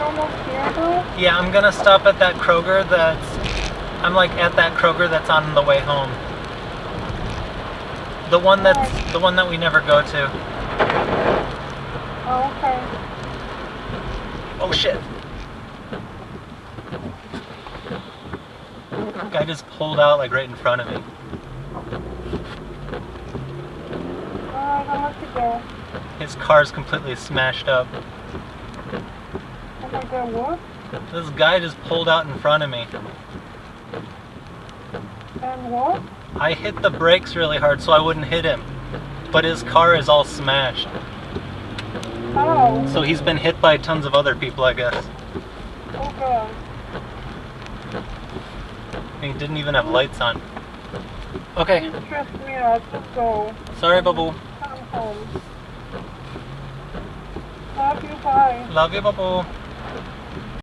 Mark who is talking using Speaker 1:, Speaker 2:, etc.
Speaker 1: almost here though?
Speaker 2: Yeah, I'm gonna stop at that Kroger I'm like at that Kroger that's on the way home. The one that we never go to.
Speaker 1: Oh, okay.
Speaker 2: Oh shit. Guy just pulled out like right in front of me.
Speaker 1: Alright, how much to go?
Speaker 2: His car's completely smashed up.
Speaker 1: Oh my god, what?
Speaker 2: This guy just pulled out in front of me.
Speaker 1: And what?
Speaker 2: I hit the brakes really hard so I wouldn't hit him. But his car is all smashed.
Speaker 1: How?
Speaker 2: So he's been hit by tons of other people, I guess.
Speaker 1: Oh god.
Speaker 2: He didn't even have lights on. Okay.
Speaker 1: You stressed me out. Let's go.
Speaker 2: Sorry, Babu.
Speaker 1: Come home. Love you, bye.
Speaker 2: Love you, Babu.